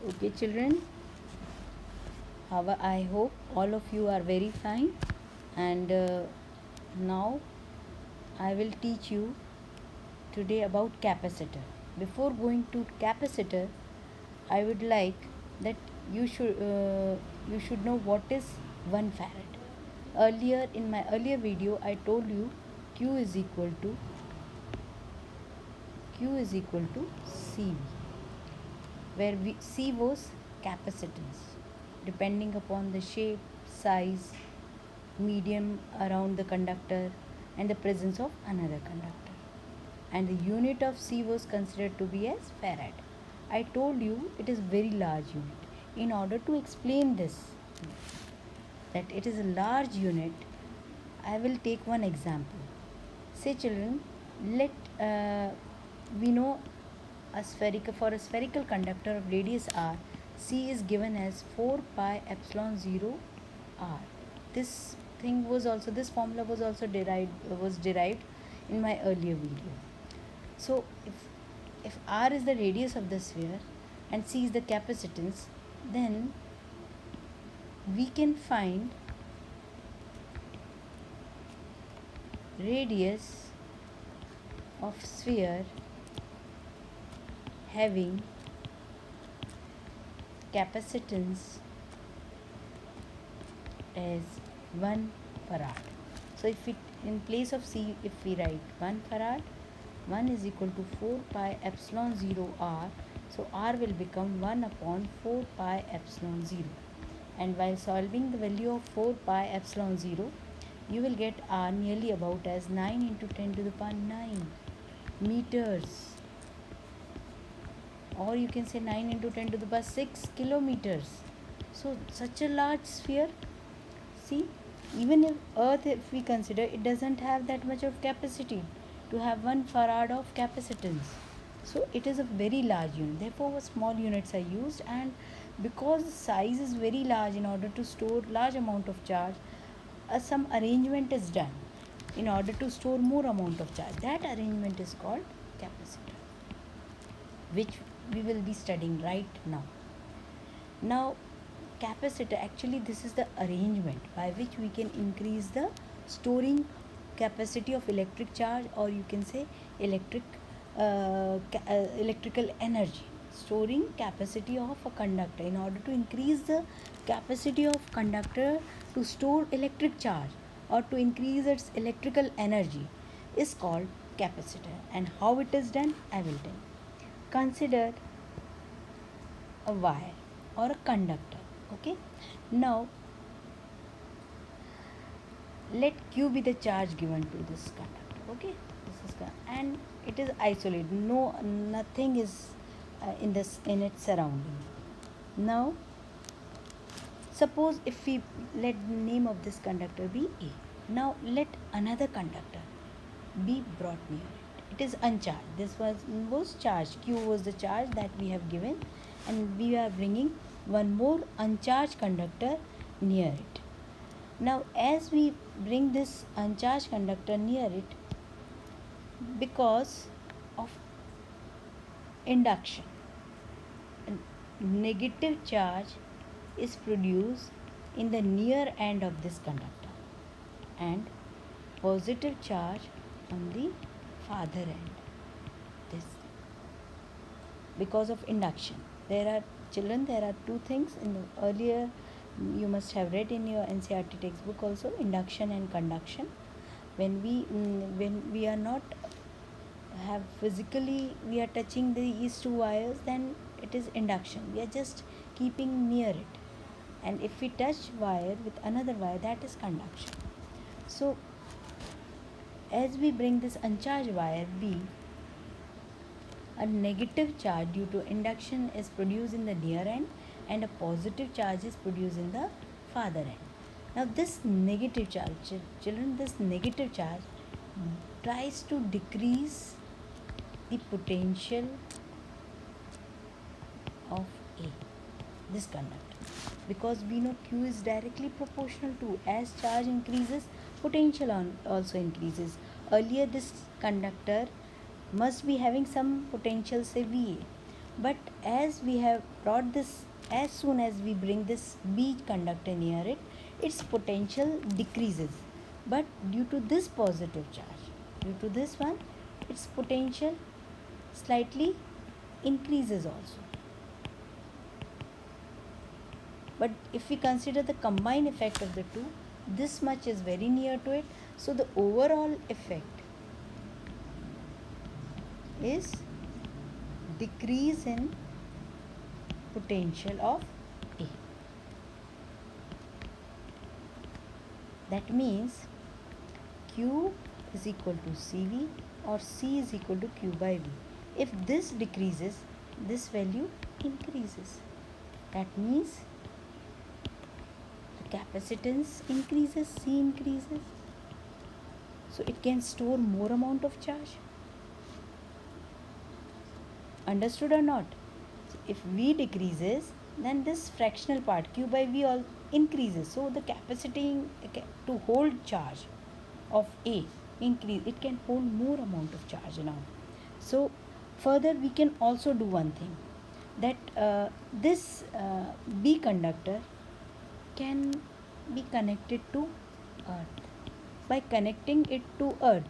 Okay, children, I hope all of you are very fine, and now I will teach you today about capacitor. Before going to capacitor, I would like that you should know what is 1 farad. Earlier in my earlier video, I told you Q is equal to CV, where C was capacitance, depending upon the shape, size, medium around the conductor, and the presence of another conductor. And the unit of C was considered to be as farad. I told you it is very large unit. In order to explain this, that it is a large unit, I will take one example. Say, children, let we know for a spherical conductor of radius r, C is given as 4 pi epsilon 0 r. This formula was derived in my earlier video. So if r is the radius of the sphere and C is the capacitance, then we can find radius of sphere having capacitance as 1 farad. So in place of C, if we write 1 farad, 1 is equal to 4 pi epsilon 0 r. So r will become 1 upon 4 pi epsilon 0. And while solving the value of 4 pi epsilon 0, you will get r nearly about as 9 into 10 to the power 9 meters, or you can say 9 into 10 to the power 6 kilometers. So such a large sphere. See, even if earth, if we consider, it doesn't have that much of capacity to have 1 farad of capacitance. So it is a very large unit, therefore small units are used. And because the size is very large, in order to store large amount of charge, some arrangement is done in order to store more amount of charge. That arrangement is called capacitor, which we will be studying right now. Now, capacitor, actually this is the arrangement by which we can increase the storing capacity of electric charge, or you can say electrical energy, storing capacity of a conductor. In order to increase the capacity of conductor to store electric charge or to increase its electrical energy is called capacitor. And how it is done, I will tell you. Consider a wire or a conductor. Okay, now let Q be the charge given to this conductor. Okay, this is and it is isolated, nothing is in its surrounding. Now suppose if we let the name of this conductor be A. Now let another conductor be brought near it. It is uncharged. This was charged. Q was the charge that we have given, and we are bringing one more uncharged conductor near it. Now as we bring this uncharged conductor near it, because of induction, negative charge is produced in the near end of this conductor and positive charge on the farther end. This, because of induction. There are two things in the earlier, you must have read in your NCERT textbook also, induction and conduction. When we are not have physically, we are touching these two wires, then it is induction. We are just keeping near it. And if we touch wire with another wire, that is conduction. So as we bring this uncharged wire B, a negative charge due to induction is produced in the near end and a positive charge is produced in the farther end. Now this negative charge, children, this negative charge tries to decrease the potential of A, this conductor, because we know Q is directly proportional to, as charge increases, potential also increases. Earlier this conductor must be having some potential, say VA, But as we have brought this, as soon as we bring this B conductor near it, its potential decreases. But due to this positive charge, due to this one, its potential slightly increases also. But if we consider the combined effect of the two, this much is very near to it, so the overall effect is decrease in potential of A. That means Q is equal to CV or C is equal to Q by V. If this decreases, this value increases. That means the capacitance increases, C increases. So it can store more amount of charge. Understood or not? So if V decreases, then this fractional part Q by V all increases. So the capacity to hold charge of A increase, it can hold more amount of charge now. So further we can also do one thing, that this B conductor can be connected to earth. By connecting it to earth,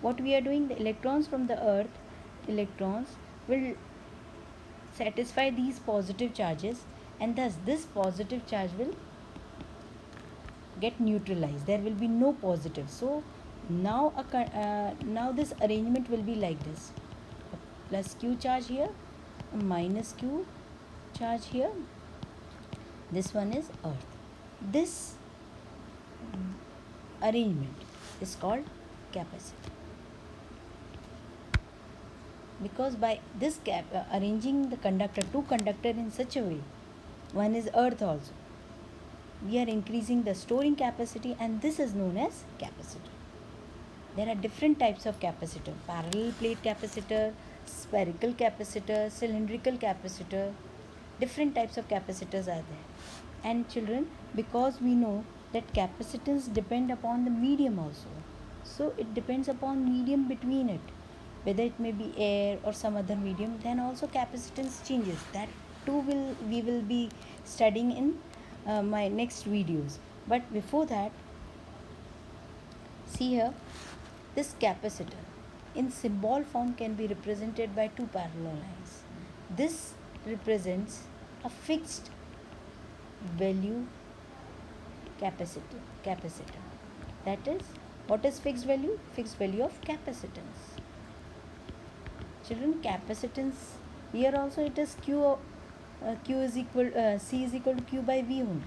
what we are doing, the electrons from the earth, electrons will satisfy these positive charges, and thus this positive charge will get neutralized. There will be no positive. So now now this arrangement will be like this: a plus Q charge here, a minus Q charge here. This one is earth. This arrangement is called capacitor, because by this arranging the two conductor in such a way, one is earth also, we are increasing the storing capacity, and this is known as capacitor. There are different types of capacitor: parallel plate capacitor, spherical capacitor, cylindrical capacitor. Different types of capacitors are there. And children, because we know that capacitance depend upon the medium also, so it depends upon medium between it, whether it may be air or some other medium, then also capacitance changes. That too we will be studying in my next videos. But before that, see here, this capacitor in symbol form can be represented by two parallel lines. This represents a fixed value capacitor. That is, what is fixed value? Fixed value of capacitance. Children, capacitance here also it is Q is equal C is equal to Q by V only.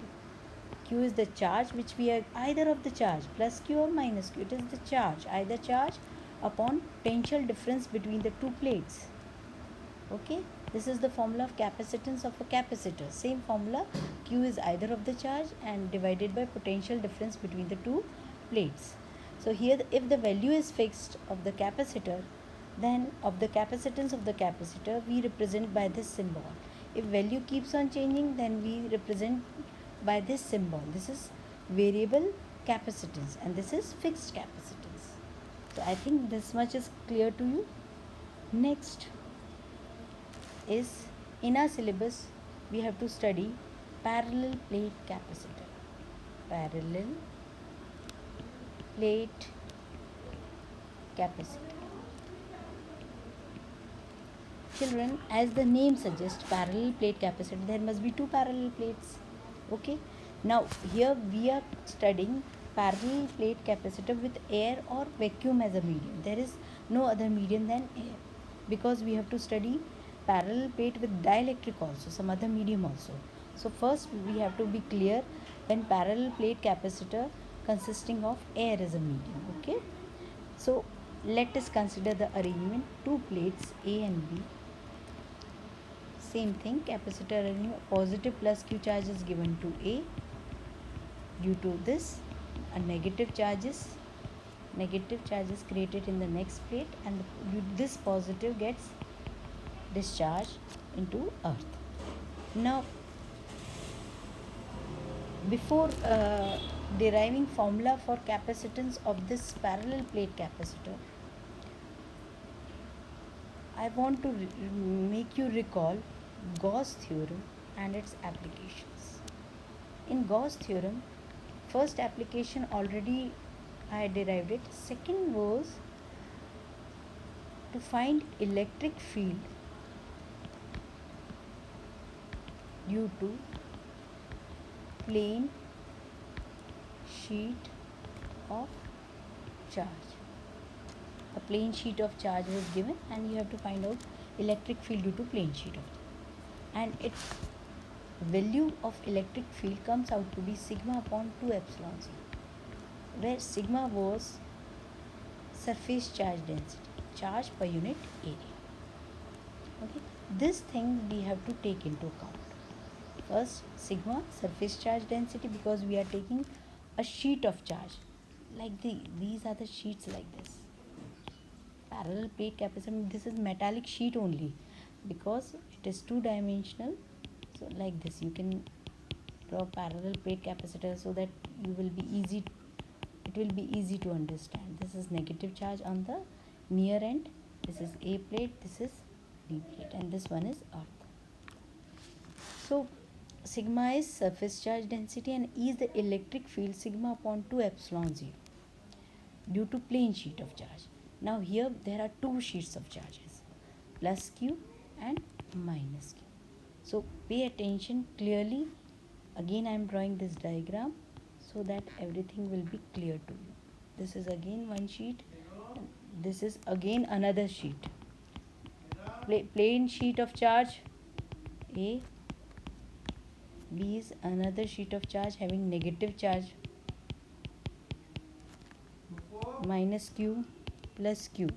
Q is the charge which we are, either of the charge, plus Q or minus Q. It is the charge, either charge upon potential difference between the two plates. Okay, this is the formula of capacitance of a capacitor. Same formula, Q is either of the charge and divided by potential difference between the two plates. So here, if the value is fixed of the capacitor, then of the capacitance of the capacitor, we represent by this symbol. If value keeps on changing, then we represent by this symbol. This is variable capacitance and this is fixed capacitance. So I think this much is clear to you. Next is, in our syllabus we have to study parallel plate capacitor. Parallel plate capacitor. Children, as the name suggests, parallel plate capacitor, there must be two parallel plates. Okay, now here we are studying parallel plate capacitor with air or vacuum as a medium. There is no other medium than air, because we have to study parallel plate with dielectric also, some other medium also. So first we have to be clear when parallel plate capacitor consisting of air as a medium. Okay, so let us consider the arrangement: two plates A and B. Same thing, capacitor arrangement, positive plus Q charge is given to A. Due to this, a negative charge is created in the next plate, and this positive gets discharged into earth. Now, before deriving formula for capacitance of this parallel plate capacitor, I want to make you recall Gauss theorem and its applications. In Gauss theorem, first application already I derived it. Second was to find electric field due to plane sheet of charge. A plane sheet of charge was given and you have to find out electric field due to plane sheet of charge. And its value of electric field comes out to be sigma upon 2 epsilon z, where sigma was surface charge density, charge per unit area. Okay, this thing we have to take into account. First, sigma surface charge density, because we are taking a sheet of charge like these are the sheets like this. Parallel plate capacitor, this is metallic sheet only because it is two dimensional. So like this you can draw parallel plate capacitor so that it will be easy to understand. This is negative charge on the near end, this is A plate, this is B plate, and this one is earth. So sigma is surface charge density and E is the electric field, sigma upon 2 epsilon 0 due to plane sheet of charge. Now here there are two sheets of charges, plus Q and minus Q. So pay attention clearly. Again I am drawing this diagram so that everything will be clear to you. This is again one sheet, this is again another sheet. Plane sheet of charge A, B is another sheet of charge having negative charge, minus Q plus Q.